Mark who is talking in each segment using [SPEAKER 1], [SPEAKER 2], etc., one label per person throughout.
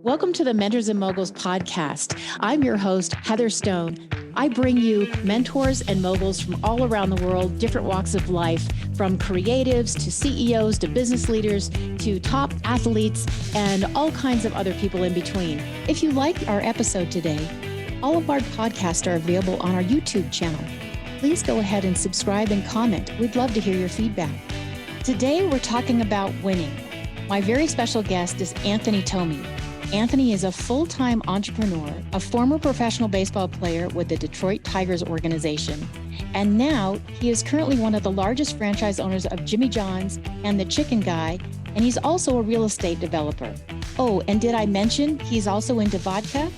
[SPEAKER 1] Welcome to the Mentors and Moguls Podcast. I'm your host, Heather Stone. I bring you mentors and moguls from all around the world, different walks of life, from creatives to CEOs to business leaders to top athletes and all kinds of other people in between. If you liked our episode today, all of our podcasts are available on our YouTube channel. Please go ahead and subscribe and comment. We'd love to hear your feedback. Today, we're talking about winning. My very special guest is Anthony Tomey. Anthony is a full-time entrepreneur, a former professional baseball player with the Detroit Tigers organization, and now he is currently one of the largest franchise owners of Jimmy John's and the Chicken Guy, and he's also a real estate developer. Oh, and did I mention he's also into vodka?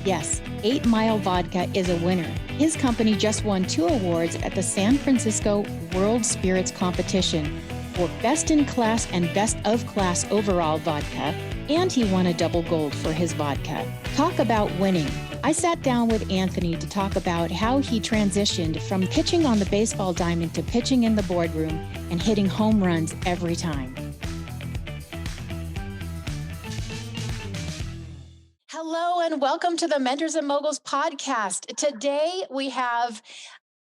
[SPEAKER 1] Yes, 8 Mile Vodka is a winner. His company just won 2 awards at the San Francisco World Spirits Competition for Best in Class and Best of Class Overall Vodka, and he won a double gold for his vodka. Talk about winning. I sat down with Anthony to talk about how he transitioned from pitching on the baseball diamond to pitching in the boardroom and hitting home runs every time. Hello and welcome to the Mentors and Moguls Podcast. Today we have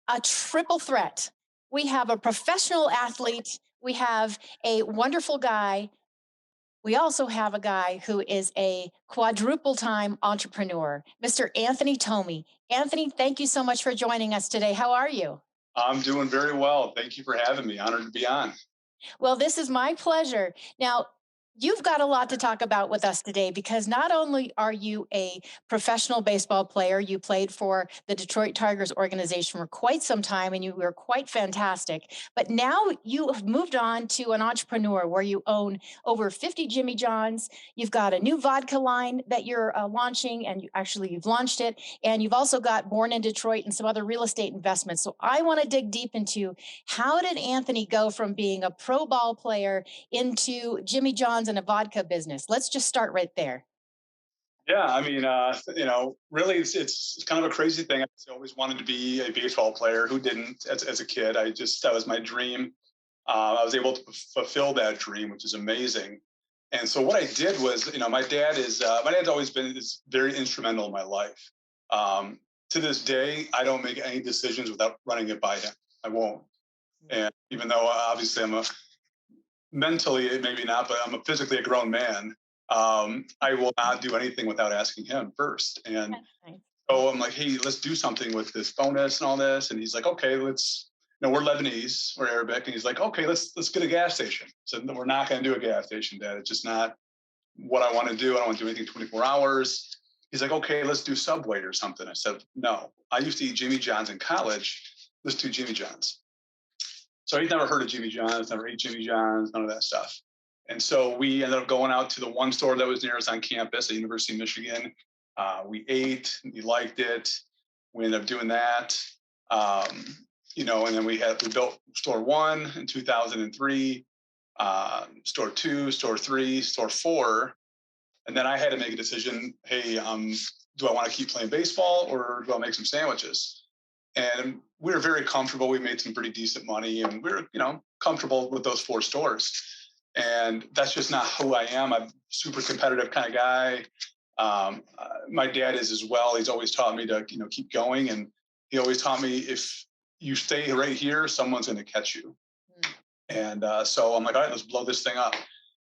[SPEAKER 1] a triple threat. We have a professional athlete. We have a wonderful guy. We also have a guy who is a quadruple-time entrepreneur, Mr. Anthony Tomey. Anthony, thank you so much for joining us today. How are you?
[SPEAKER 2] I'm doing very well. Thank you for having me. Honored to be on.
[SPEAKER 1] Well, this is my pleasure. Now, you've got a lot to talk about with us today because not only are you a professional baseball player, you played for the Detroit Tigers organization for quite some time and you were quite fantastic, but now you have moved on to an entrepreneur where you own over 50 Jimmy John's. You've got a new vodka line that you're launching, and you've launched it, and you've also got Born in Detroit and some other real estate investments. So I want to dig deep into how did Anthony go from being a pro ball player into Jimmy John's and a vodka business? Let's just start right there.
[SPEAKER 2] Yeah, I mean, really, it's kind of a crazy thing. I always wanted to be a baseball player. Who didn't as a kid? That was my dream. I was able to fulfill that dream, which is amazing. And so what I did was, my dad's always been very instrumental in my life. To this day, I don't make any decisions without running it by him. I won't. And even though obviously mentally, maybe not, but I'm physically a grown man. I will not do anything without asking him first. And so I'm like, hey, let's do something with this bonus and all this. And he's like, okay, we're Lebanese, we're Arabic. And he's like, okay, let's get a gas station. So we're not going to do a gas station, Dad. It's just not what I want to do. I don't want to do anything 24 hours. He's like, okay, let's do Subway or something. I said, no, I used to eat Jimmy John's in college. Let's do Jimmy John's. So he'd never heard of Jimmy John's, never ate Jimmy John's, none of that stuff. And so we ended up going out to the one store that was near us on campus at University of Michigan. We ate, we liked it. We ended up doing that. And then we built store 1 in 2003, store 2, store 3, store 4. And then I had to make a decision. Hey, do I want to keep playing baseball or do I make some sandwiches? And we were very comfortable. We made some pretty decent money and we were, comfortable with those 4 stores. And that's just not who I am. I'm a super competitive kind of guy. My dad is as well. He's always taught me to, keep going. And he always taught me if you stay right here, someone's going to catch you. And so I'm like, all right, let's blow this thing up.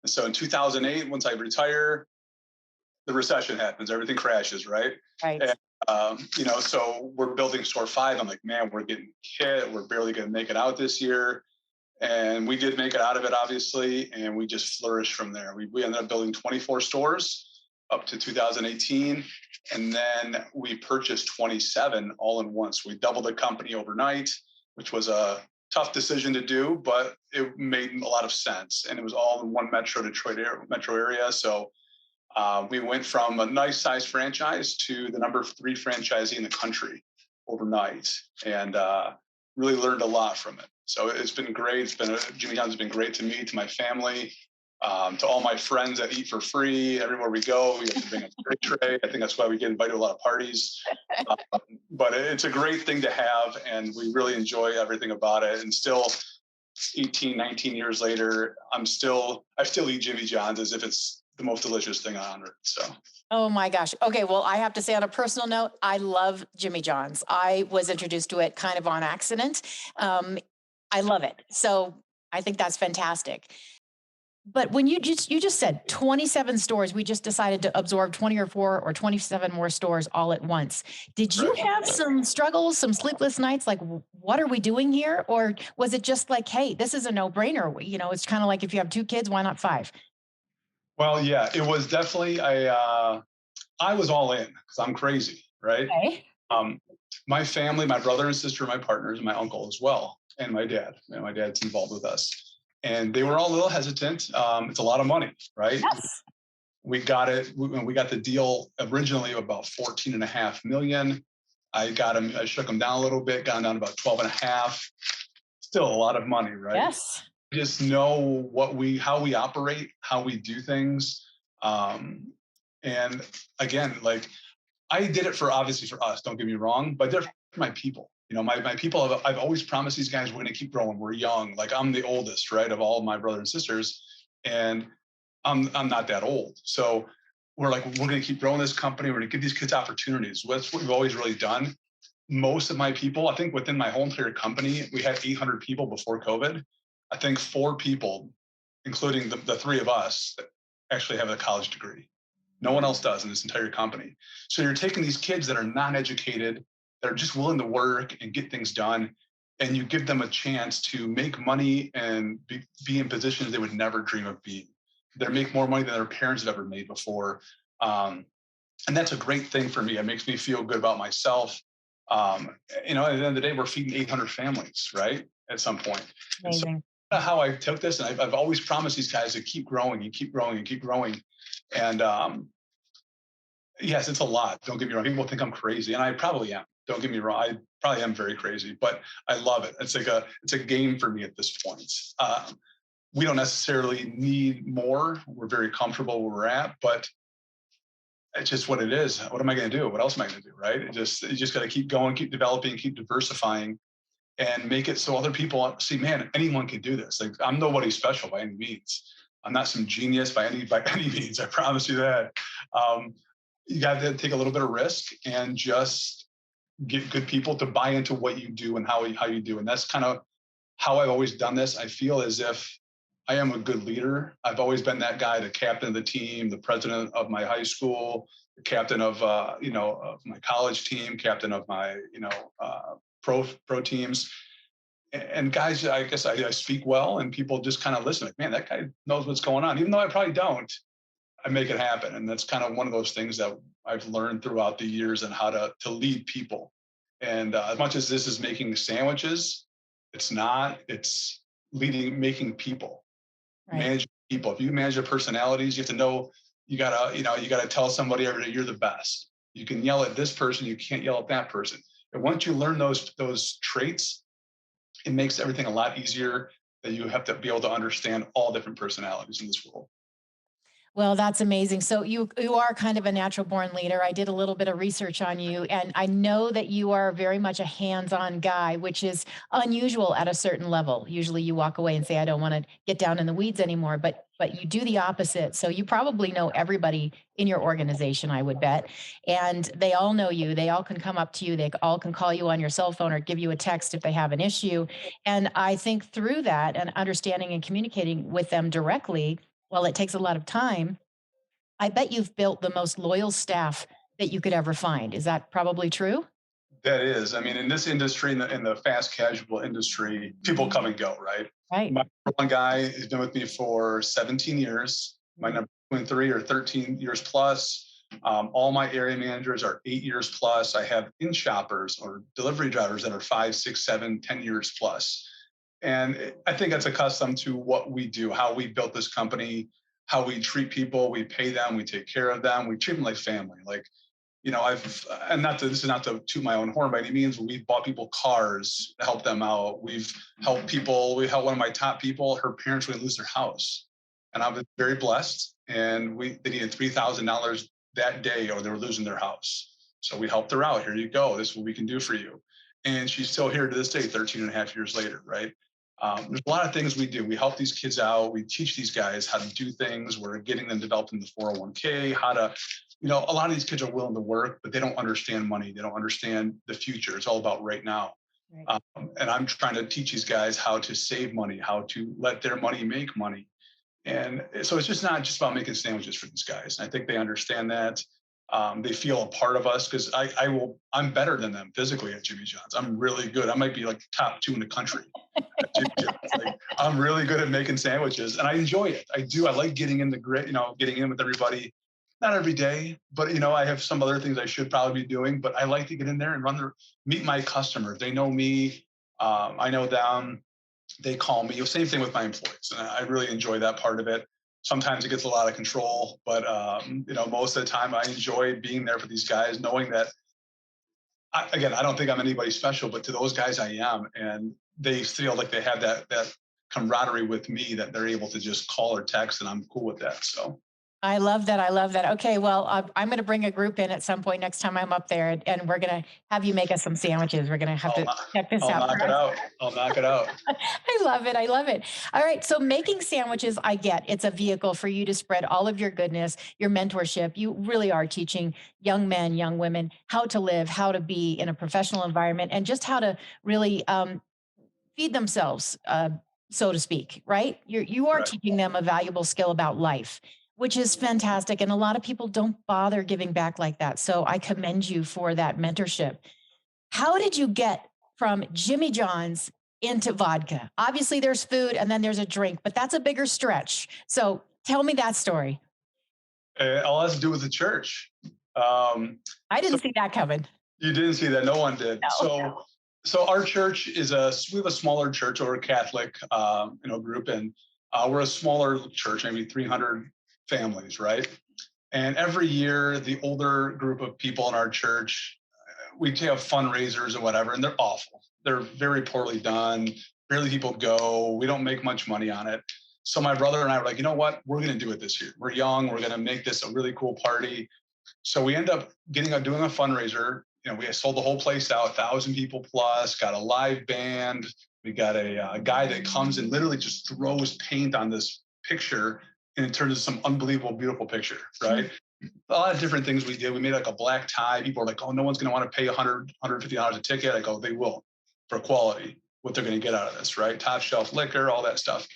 [SPEAKER 2] And so in 2008, once I retire, the recession happens. Everything crashes, right?
[SPEAKER 1] Right.
[SPEAKER 2] And, so we're building store 5. I'm like, man, we're getting hit. We're barely going to make it out this year. And we did make it out of it, obviously. And we just flourished from there. We ended up building 24 stores up to 2018. And then we purchased 27 all in once. We doubled the company overnight, which was a tough decision to do, but it made a lot of sense. And it was all in one Detroit metro area. So we went from a nice size franchise to the number 3 franchisee in the country overnight, and really learned a lot from it. So it's been great. Jimmy John's has been great to me, to my family, to all my friends that eat for free. Everywhere we go, we have to bring a tray. I think that's why we get invited to a lot of parties. But it's a great thing to have, and we really enjoy everything about it. And still, 18, 19 years later, I still eat Jimmy John's as if it's the most delicious thing on earth. So.
[SPEAKER 1] Oh my gosh. Okay. Well, I have to say on a personal note, I love Jimmy John's. I was introduced to it kind of on accident. I love it. So I think that's fantastic. But when you just said 27 stores, we just decided to absorb 20 or 4 or 27 more stores all at once. Did you have some struggles, some sleepless nights? Like, what are we doing here? Or was it just like, hey, this is a no-brainer? It's kind of like if you have 2 kids, why not 5?
[SPEAKER 2] Well, yeah, it was definitely I was all in because I'm crazy, right?
[SPEAKER 1] Okay.
[SPEAKER 2] My family, my brother and sister, my partners, my uncle as well, and my dad. My dad's involved with us. And they were all a little hesitant. It's a lot of money, right?
[SPEAKER 1] Yes.
[SPEAKER 2] We got it. We got the deal originally of about 14.5 million. I shook them down a little bit, got them down to about 12.5. Still a lot of money, right?
[SPEAKER 1] Yes.
[SPEAKER 2] Just know how we operate, how we do things. And again, like I did it obviously for us, don't get me wrong, but they're for my people. My people, I've always promised these guys we're going to keep growing. We're young. Like I'm the oldest, right, of all of my brothers and sisters. And I'm not that old. So we're going to keep growing this company. We're going to give these kids opportunities. That's what we've always really done. Most of my people, I think within my whole entire company, we had 800 people before COVID. I think 4 people, including the 3 of us, actually have a college degree. No one else does in this entire company. So you're taking these kids that are non-educated, that are just willing to work and get things done, and you give them a chance to make money and be in positions they would never dream of being. They make more money than their parents have ever made before. And that's a great thing for me. It makes me feel good about myself. At the end of the day, we're feeding 800 families, right? At some point.
[SPEAKER 1] Amazing.
[SPEAKER 2] So how I took this, and I've always promised these guys to keep growing and keep growing and keep growing. And yes, it's a lot. Don't get me wrong. People think I'm crazy, and I probably am. Don't get me wrong. I probably am very crazy, but I love it. It's a game for me at this point. We don't necessarily need more. We're very comfortable where we're at, but it's just what it is. What am I going to do? What else am I going to do? Right? You just got to keep going, keep developing, keep diversifying, and make it so other people see, man, anyone can do this. Like I'm nobody special by any means. I'm not some genius by any means. I promise you that. You got to take a little bit of risk and just get good people to buy into what you do and how you do. And that's kind of how I've always done this. I feel as if I am a good leader. I've always been that guy, the captain of the team, the president of my high school, the captain of of my college team, captain of my pro teams. And guys, I guess I speak well, and people just kind of listen. Like, man, that guy knows what's going on, even though I probably don't. I make it happen, and that's kind of one of those things that I've learned throughout the years and how to lead people. And as much as this is making sandwiches, it's not. It's making people, right. Managing people. If you manage their personalities, you have to know you gotta tell somebody every day you're the best. You can yell at this person, you can't yell at that person. And once you learn those traits, it makes everything a lot easier. That you have to be able to understand all different personalities in this world.
[SPEAKER 1] Well, that's amazing. So you are kind of a natural born leader. I did a little bit of research on you, and I know that you are very much a hands-on guy, which is unusual at a certain level. Usually you walk away and say, I don't want to get down in the weeds anymore, but you do the opposite. So you probably know everybody in your organization, I would bet. And they all know you. They all can come up to you. They all can call you on your cell phone or give you a text if they have an issue. And I think through that and understanding and communicating with them directly, while it takes a lot of time, I bet you've built the most loyal staff that you could ever find. Is that probably true?
[SPEAKER 2] That is. I mean, in this industry, in the fast casual industry, people come and go, right?
[SPEAKER 1] Right.
[SPEAKER 2] My one guy has been with me for 17 years. My number 23 or 13 years plus. All my area managers are 8 years plus. I have in-shoppers or delivery drivers that are 5, 6, 7, 10 years plus. And I think that's accustomed to what we do, how we built this company, how we treat people, we pay them, we take care of them, we treat them like family. Like, this is not to toot my own horn by any means, but we've bought people cars to help them out. We helped one of my top people, her parents would lose their house. And I was very blessed. And they needed $3,000 that day or they were losing their house. So we helped her out. Here you go. This is what we can do for you. And she's still here to this day, 13 and a half years later, right? There's a lot of things we do. We help these kids out. We teach these guys how to do things. We're getting them developed in the 401k, how to, a lot of these kids are willing to work, but they don't understand money. They don't understand the future. It's all about right now. Right. And I'm trying to teach these guys how to save money, how to let their money make money. And so it's just not just about making sandwiches for these guys. And I think they understand that. They feel a part of us because I'm better than them physically at Jimmy John's. I'm really good. I might be like top 2 in the country at Jimmy John's. Like, I'm really good at making sandwiches and I enjoy it. I do. I like getting in the grit, getting in with everybody. Not every day, but I have some other things I should probably be doing, but I like to get in there and meet my customers. They know me. I know them. They call me. Same thing with my employees. And I really enjoy that part of it. Sometimes it gets a lot of control, but most of the time I enjoy being there for these guys, knowing that, I don't think I'm anybody special, but to those guys I am. And they feel like they have that camaraderie with me that they're able to just call or text, and I'm cool with that. So.
[SPEAKER 1] I love that. I love that. Okay, well, I'm going to bring a group in at some point next time I'm up there, and we're going to have you make us some sandwiches. We're going to have to check this out.
[SPEAKER 2] I'll knock it out.
[SPEAKER 1] I love it. I love it. All right. So making sandwiches, I get it's a vehicle for you to spread all of your goodness, your mentorship. You really are teaching young men, young women how to live, how to be in a professional environment, and just how to really feed themselves, so to speak, right? You are teaching them a valuable skill about life, which is fantastic. And a lot of people don't bother giving back like that. So I commend you for that mentorship. How did you get from Jimmy John's into vodka? Obviously there's food and then there's a drink, but that's a bigger stretch. So tell me that story.
[SPEAKER 2] All has to do with the church.
[SPEAKER 1] I didn't see that coming.
[SPEAKER 2] You didn't see that. No one did. No. So our church we have a smaller church, or a Catholic, group. And we're a smaller church, maybe 300 families, right? And every year, the older group of people in our church, we have fundraisers or whatever, and they're awful. They're very poorly done. Barely people go. We don't make much money on it. So my brother and I were like, you know what? We're going to do it this year. We're young. We're going to make this a really cool party. So we end up doing a fundraiser. We sold the whole place out, 1,000 people plus, got a live band. We got a guy that comes and literally just throws paint on this picture, and it turns into some unbelievable, beautiful picture, right? Mm-hmm. A lot of different things we did. We made like a black tie. People are like, oh, no one's going to want to pay $100, $150 a ticket. I go, they will, for quality, what they're going to get out of this, right? Top shelf liquor, all that stuff.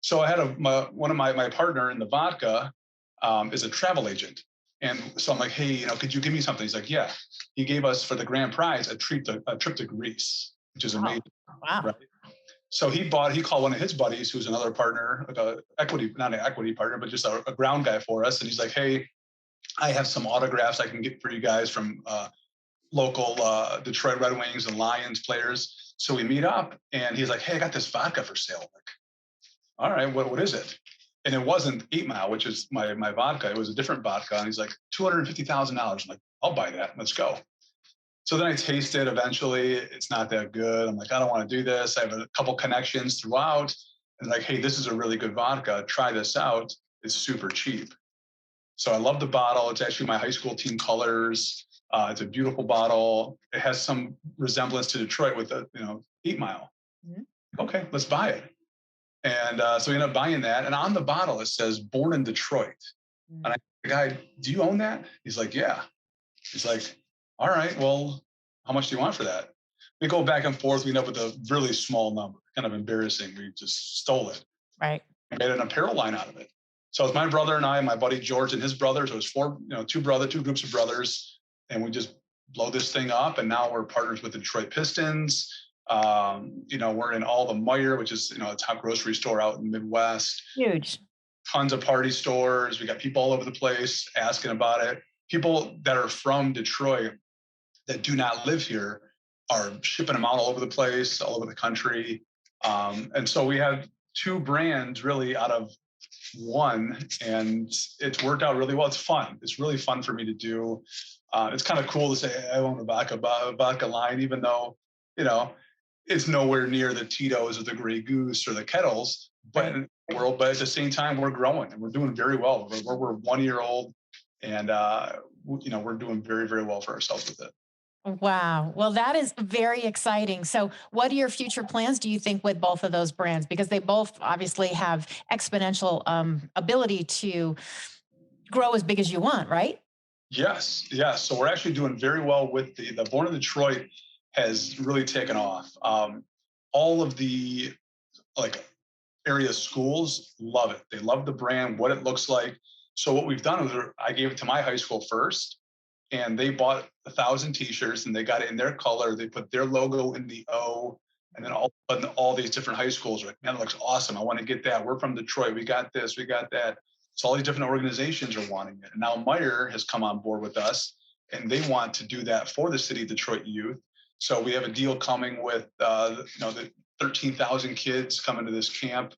[SPEAKER 2] So I had one of my partner in the vodka is a travel agent. And so I'm like, hey, could you give me something? He's like, yeah. He gave us, for the grand prize, a trip to Greece, which is amazing.
[SPEAKER 1] Wow.
[SPEAKER 2] Right? So he called one of his buddies, who's another partner, like not an equity partner, but just a ground guy for us. And he's like, hey, I have some autographs I can get for you guys from local Detroit Red Wings and Lions players. So we meet up, and he's like, hey, I got this vodka for sale. I'm like, all right, what is it? And it wasn't 8 Mile, which is my vodka. It was a different vodka. And he's like, $250,000. I'm like, I'll buy that. Let's go. So then I taste it eventually. It's not that good. I'm like, I don't want to do this. I have a couple connections throughout. And like, hey, this is a really good vodka. Try this out. It's super cheap. So I love the bottle. It's actually my high school team colors. It's a beautiful bottle. It has some resemblance to Detroit with 8 Mile. Mm-hmm. Okay, let's buy it. And so we ended up buying that. And on the bottle, it says born in Detroit. Mm-hmm. And the guy, do you own that? He's like, yeah. He's like, all right, well, how much do you want for that? We go back and forth. We end up with a really small number, kind of embarrassing. We just stole it.
[SPEAKER 1] Right.
[SPEAKER 2] We made an apparel line out of it. So it's my brother and I, my buddy George and his brothers. So it was two groups of brothers. And we just blow this thing up. And now we're partners with the Detroit Pistons. We're in all the Meijer, which is, a top grocery store out in the Midwest.
[SPEAKER 1] Huge.
[SPEAKER 2] Tons of party stores. We got people all over the place asking about it. People that are from Detroit that do not live here are shipping them out all over the place, all over the country. And so we have 2 brands really out of one, and it's worked out really well. It's fun. It's really fun for me to do. It's kind of cool to say I own a vodka line, even though, it's nowhere near the Tito's or the Grey Goose or the Kettles, but in the world. But at the same time, we're growing and we're doing very well. We're 1 year old, and we're doing very, very well for ourselves with it.
[SPEAKER 1] Wow. Well, that is very exciting. So, what are your future plans, do you think, with both of those brands? Because they both obviously have exponential ability to grow as big as you want, right?
[SPEAKER 2] Yes, yes. So we're actually doing very well with the Born in Detroit has really taken off. All of the like area schools love it. They love the brand, what it looks like. So what we've done is I gave it to my high school first, and they bought 1,000 T-shirts and they got it in their color. They put their logo in the O, and then all these different high schools are like, man, it looks awesome. I want to get that. We're from Detroit. We got this. We got that. So all these different organizations are wanting it. And now Meyer has come on board with us, and they want to do that for the city of Detroit youth. So we have a deal coming with the 13,000 kids coming to this camp,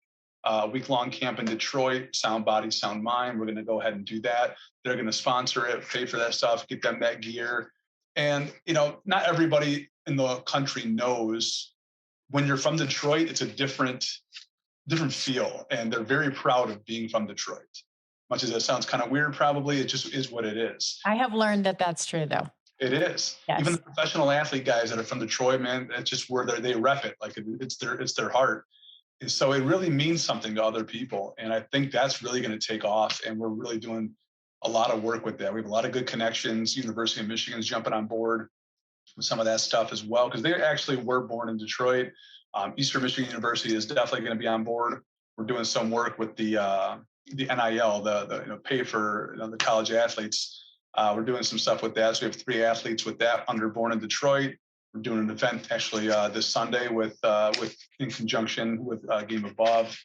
[SPEAKER 2] week-long camp in Detroit, Sound Body, Sound Mind. We're going to go ahead and do that. They're going to sponsor it, pay for that stuff, get them that gear. And, not everybody in the country knows when you're from Detroit, it's a different feel. And they're very proud of being from Detroit. Much as that sounds kind of weird, probably, it just is what it is.
[SPEAKER 1] I have learned that that's true, though.
[SPEAKER 2] It is.
[SPEAKER 1] Yes.
[SPEAKER 2] Even the professional athlete guys that are from Detroit, man, that's just where they rep it. Like it's their heart. And so it really means something to other people. And I think that's really going to take off. And we're really doing a lot of work with that. We have a lot of good connections. University of Michigan's jumping on board with some of that stuff as well, because they actually were born in Detroit. Eastern Michigan University is definitely going to be on board. We're doing some work with the NIL, the pay for the college athletes. We're doing some stuff with that. So we have 3 athletes with that under Born in Detroit. We're doing an event actually this Sunday with in conjunction with Game Above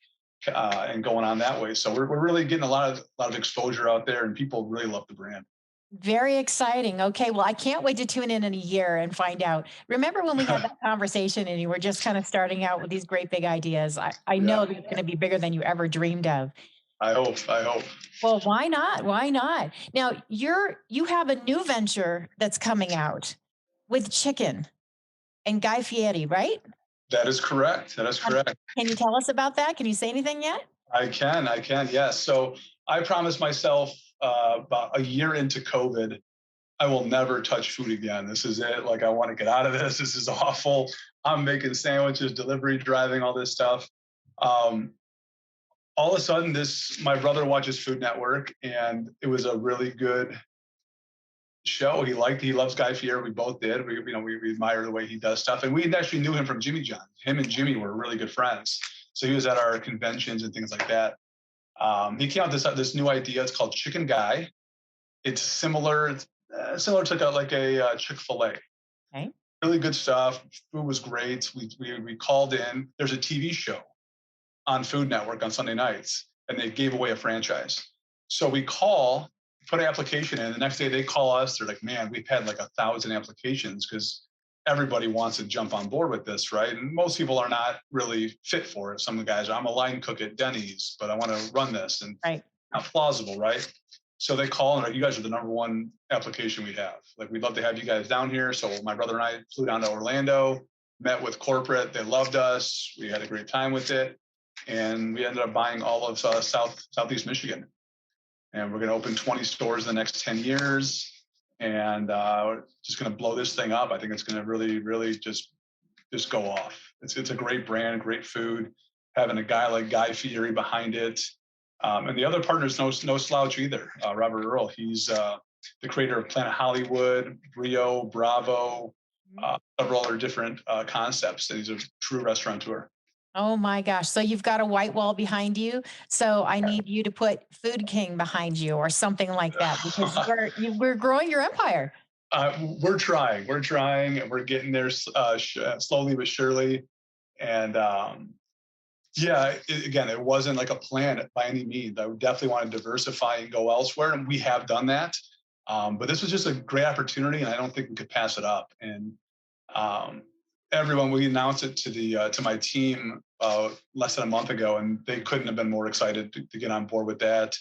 [SPEAKER 2] and going on that way. So we're really getting a lot of exposure out there, and people really love the brand.
[SPEAKER 1] Very exciting. Okay. Well, I can't wait to tune in a year and find out. Remember when we had that conversation and you were just kind of starting out with these great big ideas? I know that it's going to be bigger than you ever dreamed of.
[SPEAKER 2] I hope.
[SPEAKER 1] Well, why not? Why not? Now, you have a new venture that's coming out with chicken and Guy Fieri, right?
[SPEAKER 2] That is correct.
[SPEAKER 1] Can you tell us about that? Can you say anything yet?
[SPEAKER 2] I can. Yes. So I promised myself about a year into COVID, I will never touch food again. This is it. Like, I want to get out of this. This is awful. I'm making sandwiches, delivery, driving, all this stuff. All of a sudden, my brother watches Food Network, and it was a really good show. He loves Guy Fieri. We both did. We admire the way he does stuff. And we actually knew him from Jimmy John. Him and Jimmy were really good friends. So he was at our conventions and things like that. He came out with this new idea. It's called Chicken Guy. It's similar to a Chick-fil-A.
[SPEAKER 1] Okay.
[SPEAKER 2] Really good stuff. Food was great. We called in. There's a TV show on Food Network on Sunday nights, and they gave away a franchise. So we put an application in. The next day they call us. They're like, man, we've had like 1,000 applications because everybody wants to jump on board with this, right? And most people are not really fit for it. Some of the guys I'm a line cook at Denny's, but I want to run this, and
[SPEAKER 1] right.
[SPEAKER 2] Not plausible, right? So they call and like, you guys are the #1 application we have. Like, we'd love to have you guys down here. So my brother and I flew down to Orlando, met with corporate. They loved us. We had a great time with it. And we ended up buying all of Southeast Michigan. And we're going to open 20 stores in the next 10 years. And just going to blow this thing up. I think it's going to really, really just go off. It's a great brand, great food. Having a guy like Guy Fieri behind it. And the other partner is no slouch either. Robert Earl, he's the creator of Planet Hollywood, Brio, Bravo, several other different concepts. He's a true restaurateur.
[SPEAKER 1] Oh my gosh. So you've got a white wall behind you. So I need you to put Food King behind you or something like that, because we're growing your empire.
[SPEAKER 2] We're trying, and we're getting there slowly but surely. And it wasn't like a plan by any means. I would definitely want to diversify and go elsewhere, and we have done that. But this was just a great opportunity, and I don't think we could pass it up. And we announced it to my team less than a month ago, and they couldn't have been more excited to get on board with that.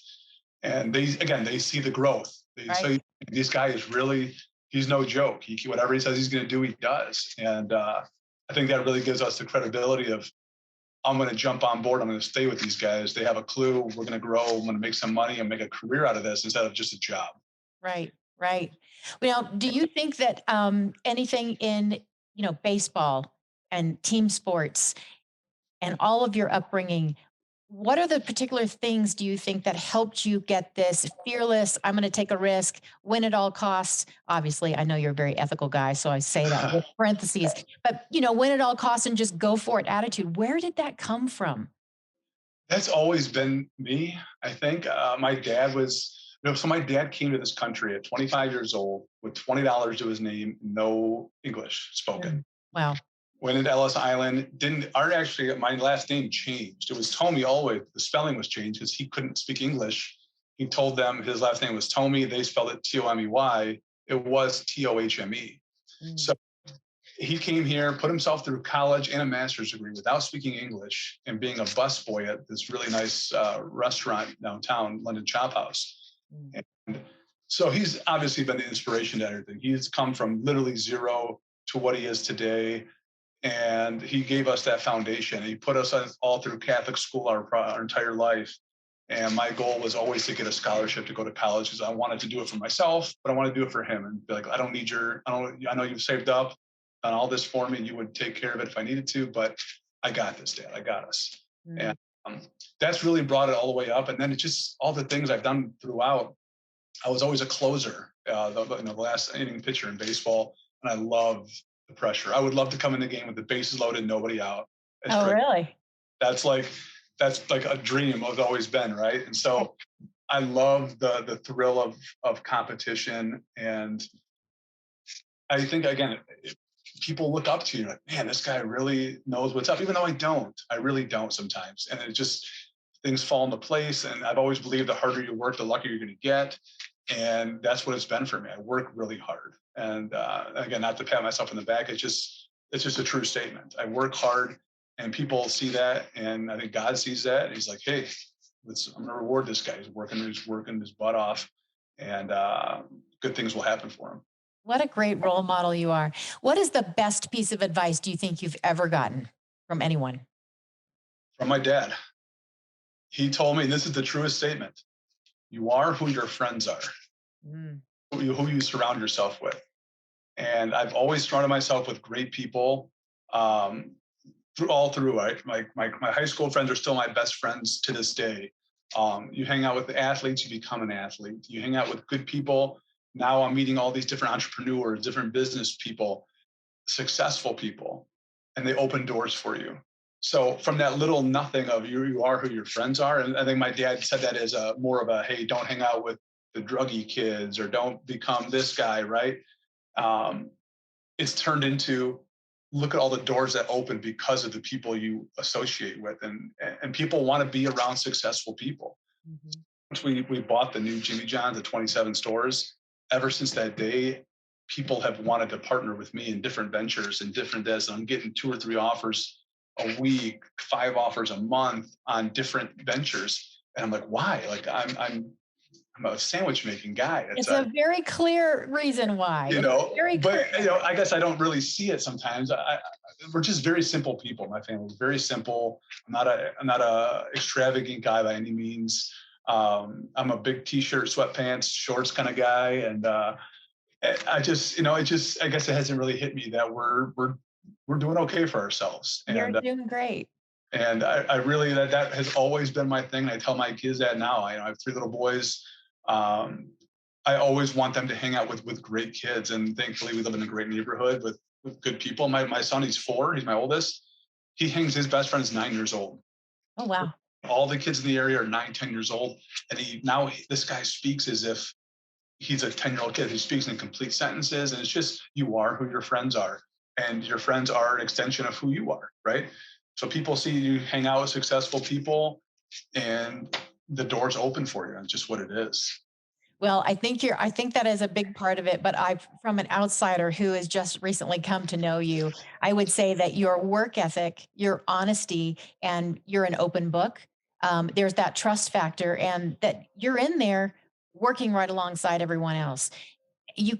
[SPEAKER 2] And they see the growth. So this guy is really, he's no joke. Whatever he says he's going to do, he does. And I think that really gives us the credibility of, I'm going to jump on board. I'm going to stay with these guys. They have a clue. We're going to grow. I'm going to make some money and make a career out of this instead of just a job.
[SPEAKER 1] Right. Right. Well, do you think that anything in, baseball and team sports and all of your upbringing, what are the particular things do you think that helped you get this fearless, I'm going to take a risk, win at all costs? Obviously, I know you're a very ethical guy, so I say that with parentheses, but win at all costs and just go for it attitude. Where did that come from?
[SPEAKER 2] That's always been me, I think. My dad was, so my dad came to this country at 25 years old with $20 to his name, no English spoken.
[SPEAKER 1] Wow.
[SPEAKER 2] Went into Ellis Island, actually, my last name changed. It was Tomey always. The spelling was changed because he couldn't speak English. He told them his last name was Tomey. They spelled it Tomey. It was Tohme. So he came here, put himself through college and a master's degree without speaking English and being a busboy at this really nice restaurant downtown, London Chop House. And so he's obviously been the inspiration to everything. He's come from literally zero to what he is today. And he gave us that foundation. He put us all through Catholic school our entire life. And my goal was always to get a scholarship to go to college because I wanted to do it for myself, but I want to do it for him and be like, I know you've saved up on all this for me. You would take care of it if I needed to, but I got this, Dad. I got us. And that's really brought it all the way up. And then it's just all the things I've done throughout. I was always a closer, the last inning pitcher in baseball, and I love the pressure. I would love to come in the game with the bases loaded, nobody out.
[SPEAKER 1] Really?
[SPEAKER 2] That's like a dream. It's always been, right? And so I love the thrill of competition. And I think, again, people look up to you like, man, this guy really knows what's up, even though I really don't sometimes. And it just, things fall into place. And I've always believed the harder you work, the luckier you're going to get. And that's what it's been for me. I work really hard. And again, not to pat myself on the back, it's just a true statement. I work hard and people see that. And I think God sees that. And he's like, hey, I'm going to reward this guy. He's working his butt off, and good things will happen for him.
[SPEAKER 1] What a great role model you are. What is the best piece of advice do you think you've ever gotten from anyone?
[SPEAKER 2] From my dad. He told me, and this is the truest statement, you are who your friends are, who you surround yourself with. And I've always surrounded myself with great people through, right? My high school friends are still my best friends to this day. You hang out with the athletes, you become an athlete. You hang out with good people. Now I'm meeting all these different entrepreneurs, different business people, successful people, and they open doors for you. So from that little nothing of you are who your friends are. And I think my dad said that as more of a, hey, don't hang out with the druggy kids or don't become this guy, right? It's turned into, look at all the doors that open because of the people you associate with. And people want to be around successful people. Once we bought the new Jimmy John's at 27 stores, ever since that day, people have wanted to partner with me in different ventures and different deals. I'm getting 2 or 3 offers a week, 5 offers a month on different ventures. And I'm like, why? Like I'm a sandwich making guy.
[SPEAKER 1] It's a very clear reason why.
[SPEAKER 2] I guess I don't really see it sometimes. We're just very simple people. My family's very simple. I'm not a extravagant guy by any means. I'm a big t-shirt, sweatpants, shorts kind of guy. And I guess it hasn't really hit me that we're doing okay for ourselves. And
[SPEAKER 1] you're doing great.
[SPEAKER 2] And I really, that has always been my thing. I tell my kids that now. I have 3 little boys. I always want them to hang out with great kids. And thankfully we live in a great neighborhood with good people. My son, he's 4, he's my oldest. His best friend is 9 years old.
[SPEAKER 1] Oh, wow.
[SPEAKER 2] All the kids in the area are 9, 10 years old. And this guy speaks as if he's a 10-year-old kid. He speaks in complete sentences. And it's just, you are who your friends are. And your friends are an extension of who you are, right? So people see you hang out with successful people and the door's open for you. It's just what it is.
[SPEAKER 1] Well, I think that is a big part of it, but from an outsider who has just recently come to know you, I would say that your work ethic, your honesty, and you're an open book. There's that trust factor, and that you're in there working right alongside everyone else. You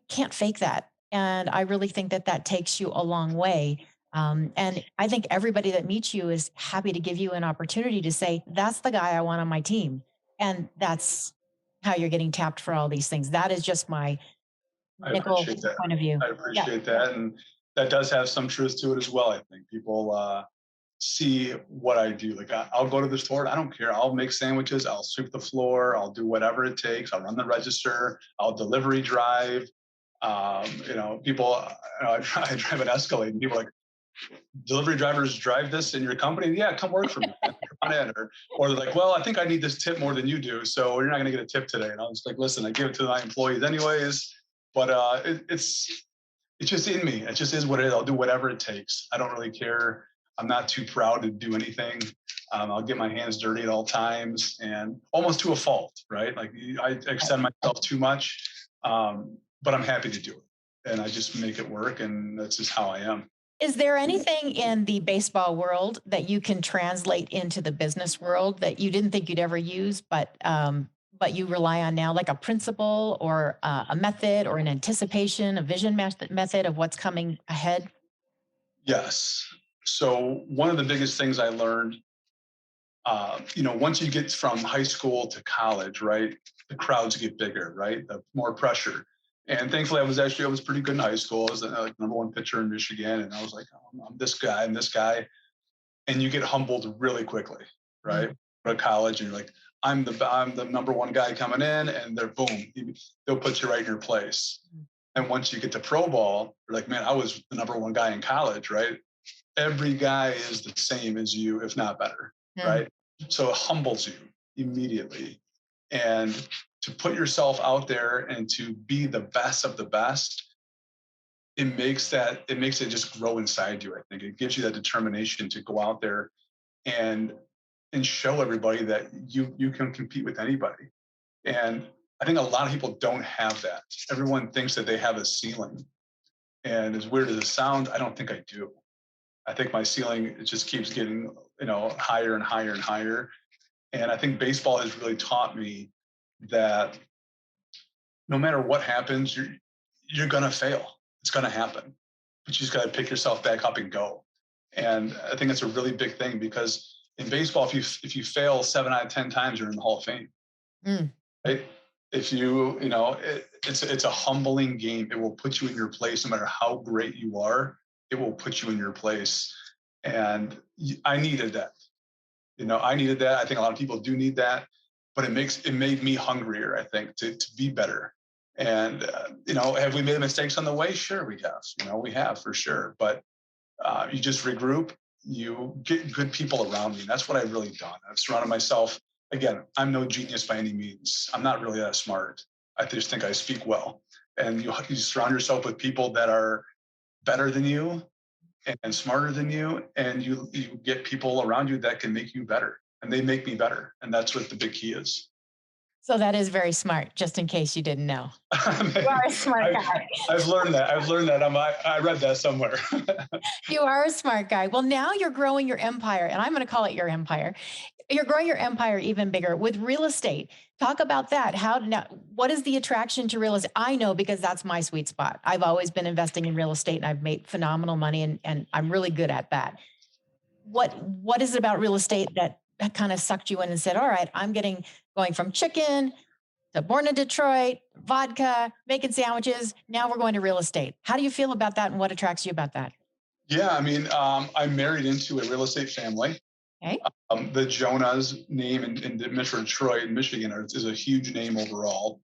[SPEAKER 1] can't fake that. And I really think that takes you a long way. And I think everybody that meets you is happy to give you an opportunity to say, that's the guy I want on my team. And that's how you're getting tapped for all these things. That is just my
[SPEAKER 2] I
[SPEAKER 1] nickel
[SPEAKER 2] appreciate that.
[SPEAKER 1] point of view.
[SPEAKER 2] I appreciate that. And that does have some truth to it as well. I think people see what I do. Like I'll go to the store. I don't care. I'll make sandwiches. I'll sweep the floor. I'll do whatever it takes. I'll run the register. I'll delivery drive. People, I drive an Escalade and people are like, delivery drivers drive this in your company? Yeah, come work for me. Come on in. Or they're like, well, I think I need this tip more than you do, so you're not going to get a tip today. And I was like, listen, I give it to my employees anyways. But it's just in me. It just is what it is. I'll do whatever it takes. I don't really care. I'm not too proud to do anything. I'll get my hands dirty at all times, and almost to a fault, right? Like I extend myself too much, but I'm happy to do it, and I just make it work, and that's just how I am.
[SPEAKER 1] Is there anything in the baseball world that you can translate into the business world that you didn't think you'd ever use, but you rely on now, like a principle or a method or an anticipation, a vision method of what's coming ahead?
[SPEAKER 2] Yes. So one of the biggest things I learned, once you get from high school to college, right, the crowds get bigger, right, the more pressure. And thankfully, I was pretty good in high school. I was the number one pitcher in Michigan, and I was like, oh, I'm this guy, and this guy, and you get humbled really quickly, right? Go to college, and you're like, I'm the number one guy coming in, and they're boom, they'll put you right in your place. And once you get to pro ball, you're like, man, I was the number one guy in college, right? Every guy is the same as you, if not better, right? So it humbles you immediately, and to put yourself out there and to be the best of the best, it makes it just grow inside you. I think it gives you that determination to go out there and show everybody that you can compete with anybody. And I think a lot of people don't have that. Everyone thinks that they have a ceiling. And as weird as it sounds, I don't think I do. I think my ceiling, it just keeps getting, higher and higher and higher. And I think baseball has really taught me that no matter what happens, you're gonna fail. It's gonna happen, but you just gotta pick yourself back up and go. And I think that's a really big thing, because in baseball, if you fail 7 out of 10 times, you're in the Hall of Fame. Right? If it's a humbling game. It will put you in your place, no matter how great you are. It will put you in your place. And I needed that. I needed that. I think a lot of people do need that, but it made me hungrier, I think, to be better. And, have we made mistakes on the way? Sure, we have. We have for sure. But you just regroup, you get good people around me. And that's what I've really done. I've surrounded myself. Again, I'm no genius by any means. I'm not really that smart. I just think I speak well. And you surround yourself with people that are better than you and smarter than you, and you get people around you that can make you better, and they make me better. And that's what the big key is.
[SPEAKER 1] So that is very smart, just in case you didn't know. You are a smart guy.
[SPEAKER 2] I've learned that. I read that somewhere.
[SPEAKER 1] You are a smart guy. Well, now you're growing your empire, and I'm going to call it your empire. You're growing your empire even bigger with real estate. Talk about that. What is the attraction to real estate? I know, because that's my sweet spot. I've always been investing in real estate, and I've made phenomenal money, and I'm really good at that. What is it about real estate that kind of sucked you in and said, all right, I'm going from chicken to born in Detroit, vodka, making sandwiches. Now we're going to real estate. How do you feel about that, and what attracts you about that?
[SPEAKER 2] Yeah, I'm married into a real estate family.
[SPEAKER 1] Okay.
[SPEAKER 2] The Jonah's name in Metro Detroit, Michigan, is a huge name overall.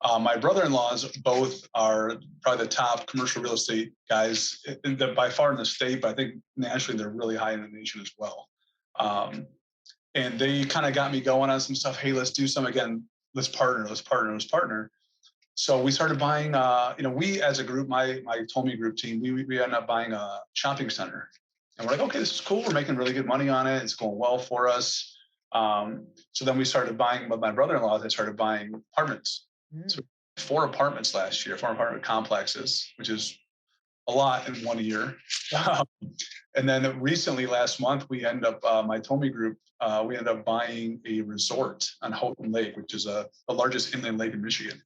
[SPEAKER 2] My brother-in-laws both are probably the top commercial real estate guys by far in the state, but I think nationally they're really high in the nation as well. And they kind of got me going on some stuff. Hey, let's do some again. Let's partner. So we started buying. We as a group, my Tomey group team, we ended up buying a shopping center. And we're like, okay, this is cool. We're making really good money on it. It's going well for us. So then we started buying, with my brother-in-law, they started buying apartments. So 4 apartments last year, 4 apartment complexes, which is a lot in 1 year. And then recently, last month, we ended up, my Tomey group, we ended up buying a resort on Houghton Lake, which is the largest inland lake in Michigan.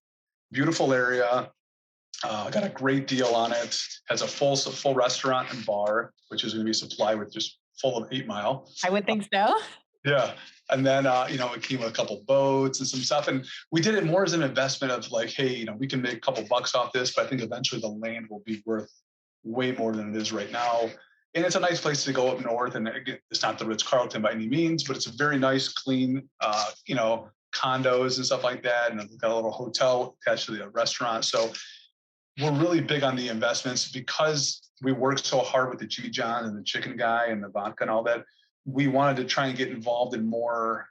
[SPEAKER 2] Beautiful area. Got a great deal on it. Has a full restaurant and bar, which is going to be supplied with just full of 8 Mile.
[SPEAKER 1] I would think so.
[SPEAKER 2] Yeah. And then, it came with a couple boats and some stuff. And we did it more as an investment of like, hey, we can make a couple bucks off this, but I think eventually the land will be worth way more than it is right now. And it's a nice place to go up north. And again, it's not the Ritz-Carlton by any means, but it's a very nice, clean, condos and stuff like that. And we've got a little hotel attached to the restaurant. So we're really big on the investments because we worked so hard with the Jimmy John and the chicken guy and the vodka and all that. We wanted to try and get involved in more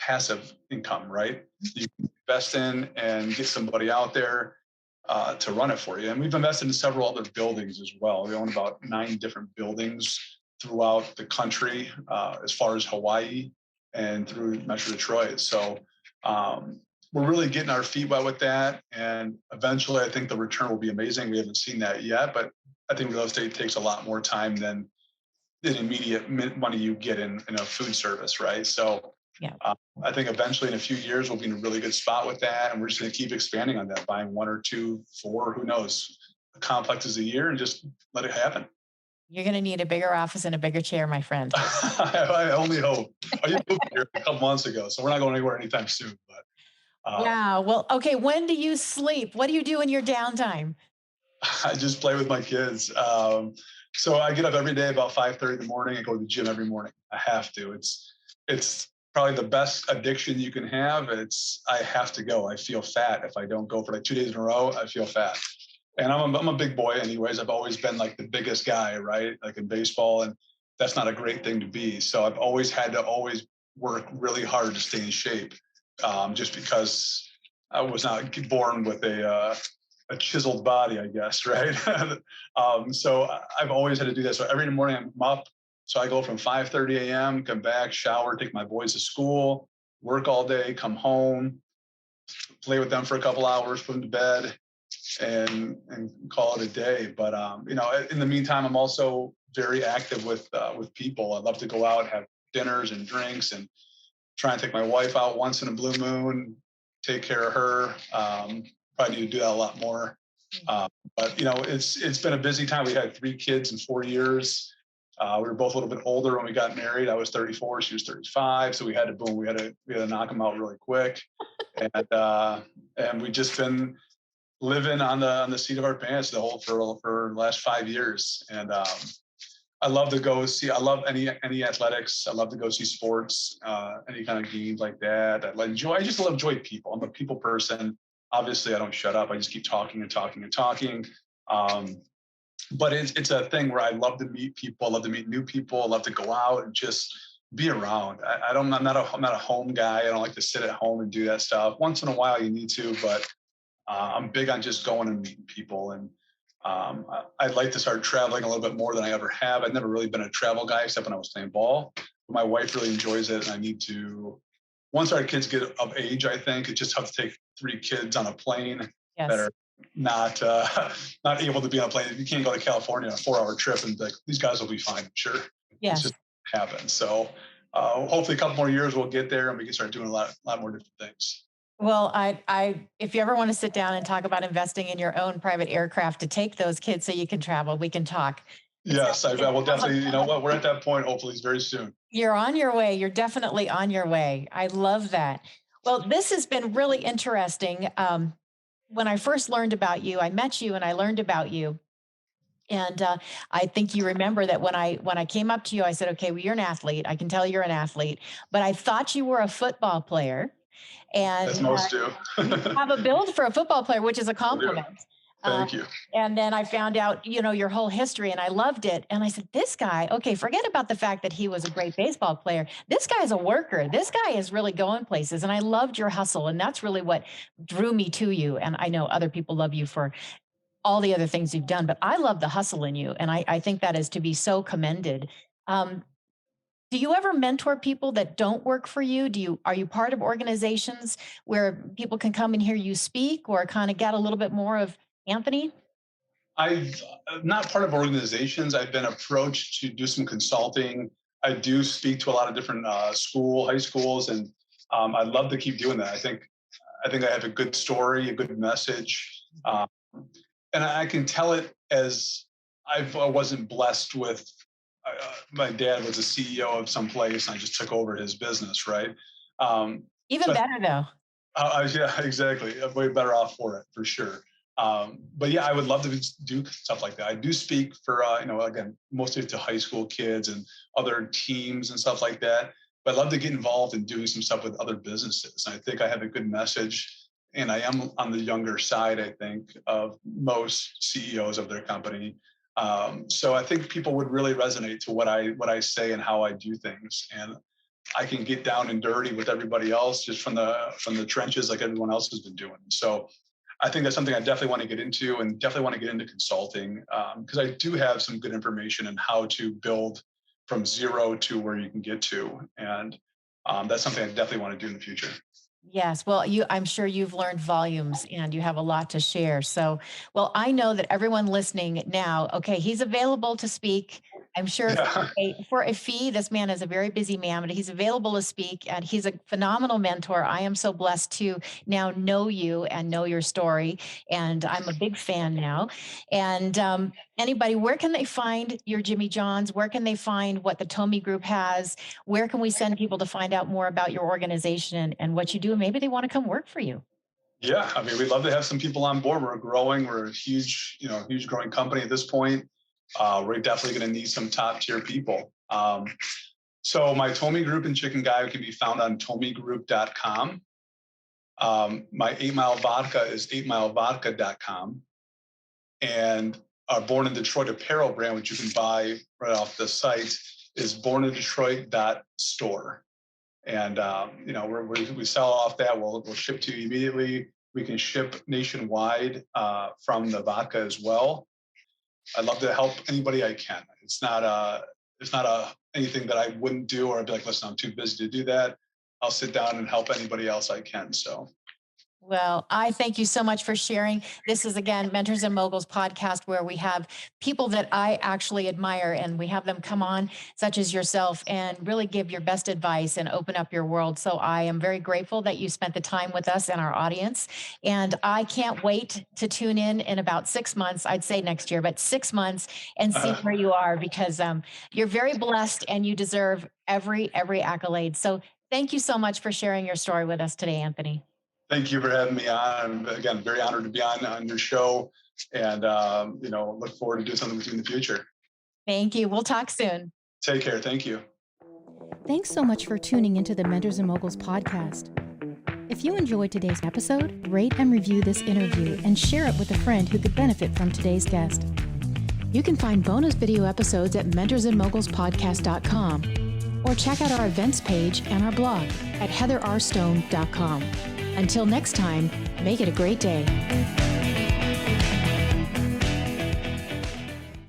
[SPEAKER 2] passive income, right? You can invest in and get somebody out there to run it for you. And we've invested in several other buildings as well. We own about 9 different buildings throughout the country, as far as Hawaii and through Metro Detroit. So we're really getting our feet wet with that. And eventually I think the return will be amazing. We haven't seen that yet, but I think real estate takes a lot more time than the immediate money you get in a food service, right? So I think eventually in a few years, we'll be in a really good spot with that. And we're just going to keep expanding on that, buying 1 or 2, 4, who knows, complexes a year and just let it happen.
[SPEAKER 1] You're going to need a bigger office and a bigger chair, my friend.
[SPEAKER 2] I only hope. I just moved here a couple months ago, so we're not going anywhere anytime soon. But
[SPEAKER 1] yeah. Well, okay. When do you sleep? What do you do in your downtime?
[SPEAKER 2] I just play with my kids. So I get up every day about 5:30 in the morning and go to the gym every morning. I have to. It's probably the best addiction you can have. I have to go. I feel fat if I don't go for like 2 days in a row. I feel fat. And I'm a big boy anyways. I've always been like the biggest guy, right? Like in baseball, and that's not a great thing to be. So I've always had to work really hard to stay in shape, just because I was not born with a chiseled body, I guess, right? So I've always had to do that. So every morning I'm up. So I go from 5:30 a.m., come back, shower, take my boys to school, work all day, come home, play with them for a couple hours, put them to bed, and call it a day. But in the meantime, I'm also very active with people. I love to go out and have dinners and drinks, and try and take my wife out once in a blue moon, take care of her. Probably need to do that a lot more. But it's been a busy time. We had 3 kids in 4 years. We were both a little bit older when we got married. I was 34, she was 35, so we had to knock them out really quick. And we just been living on the seat of our pants for the last 5 years. And I love to go see. I love any athletics. I love to go see sports, any kind of games like that. I just love enjoy people. I'm a people person. Obviously, I don't shut up. I just keep talking and talking and talking. But it's a thing where I love to meet people. I love to meet new people. I love to go out and just be around. I'm not a home guy. I don't like to sit at home and do that stuff. Once in a while you need to, but I'm big on just going and meeting people. And I'd like to start traveling a little bit more than I ever have. I've never really been a travel guy except when I was playing ball. But my wife really enjoys it, and I need to. Once our kids get of age, I think it's just tough to take 3 kids on a plane that are not able to be on a plane. You can't go to California on a 4-hour trip and be like, these guys will be fine. Sure.
[SPEAKER 1] Yes.
[SPEAKER 2] It's just happens. So hopefully a couple more years we'll get there and we can start doing a lot more different things.
[SPEAKER 1] Well, if you ever want to sit down and talk about investing in your own private aircraft to take those kids so you can travel, we can talk.
[SPEAKER 2] Yes, I will definitely. You know what? We're at that point. Hopefully, very soon.
[SPEAKER 1] You're on your way. You're definitely on your way. I love that. Well, this has been really interesting. When I first learned about you, I met you and I learned about you. And I think you remember that when I came up to you, I said, okay, well, you're an athlete. I can tell you're an athlete, but I thought you were a football player. And
[SPEAKER 2] as most do.
[SPEAKER 1] You have a build for a football player, which is a compliment.
[SPEAKER 2] Thank you.
[SPEAKER 1] And then I found out, your whole history, and I loved it. And I said, this guy, okay, forget about the fact that he was a great baseball player. This guy's a worker. This guy is really going places. And I loved your hustle. And that's really what drew me to you. And I know other people love you for all the other things you've done, but I love the hustle in you. And I think that is to be so commended. Do you ever mentor people that don't work for you? Are you part of organizations where people can come and hear you speak, or kind of get a little bit more of Anthony?
[SPEAKER 2] I'm not part of organizations. I've been approached to do some consulting. I do speak to a lot of different high schools, and I'd love to keep doing that. I think I have a good story, a good message, and I can tell it as I wasn't blessed with my dad was a CEO of some place, and I just took over his business, right?
[SPEAKER 1] Even
[SPEAKER 2] But
[SPEAKER 1] better though.
[SPEAKER 2] yeah, exactly. I'm way better off for it, for sure. But yeah, I would love to do stuff like that. I do speak for, again, mostly to high school kids and other teams and stuff like that. But I'd love to get involved in doing some stuff with other businesses. I think I have a good message, and I am on the younger side, I think, of most CEOs of their company. So I think people would really resonate to what I say and how I do things. And I can get down and dirty with everybody else just from the trenches, like everyone else has been doing. So I think that's something I definitely want to get into, and definitely want to get into consulting, because I do have some good information on how to build from zero to where you can get to. And that's something I definitely want to do in the future.
[SPEAKER 1] Yes. Well, I'm sure you've learned volumes and you have a lot to share. So, well, I know that everyone listening now, okay, he's available to speak. I'm sure
[SPEAKER 2] Yeah.
[SPEAKER 1] for a fee, this man is a very busy man, but he's available to speak and he's a phenomenal mentor. I am so blessed to now know you and know your story. And I'm a big fan now. And anybody, where can they find your Jimmy Johns? Where can they find what the Tomey Group has? Where can we send people to find out more about your organization and what you do? Maybe they want to come work for you.
[SPEAKER 2] Yeah, I mean, we'd love to have some people on board. We're growing. We're a huge growing company at this point. We're definitely going to need some top tier people. So my Tomey Group in Chicken Guy can be found on tomeygroup.com. My 8 Mile Vodka is 8milevodka.com. And our Born in Detroit apparel brand, which you can buy right off the site, is bornindetroit.store. And we sell off that. We'll ship to you immediately. We can ship nationwide from the vodka as well. I'd love to help anybody I can. It's not anything that I wouldn't do, or I'd be like, listen, I'm too busy to do that. I'll sit down and help anybody else I can. So.
[SPEAKER 1] Well, I thank you so much for sharing. This is, again, Mentors and Moguls podcast, where we have people that I actually admire, and we have them come on, such as yourself, and really give your best advice and open up your world. So I am very grateful that you spent the time with us and our audience. And I can't wait to tune in about 6 months, I'd say next year, but 6 months, and see where you are, because you're very blessed and you deserve every accolade. So thank you so much for sharing your story with us today, Anthony.
[SPEAKER 2] Thank you for having me on. Again, very honored to be on your show, and look forward to doing something with you in the future.
[SPEAKER 1] Thank you. We'll talk soon.
[SPEAKER 2] Take care. Thank you.
[SPEAKER 1] Thanks so much for tuning into the Mentors and Moguls podcast. If you enjoyed today's episode, rate and review this interview and share it with a friend who could benefit from today's guest. You can find bonus video episodes at mentorsandmogulspodcast.com, or check out our events page and our blog at heatherrstone.com. Until next time, make it a great day.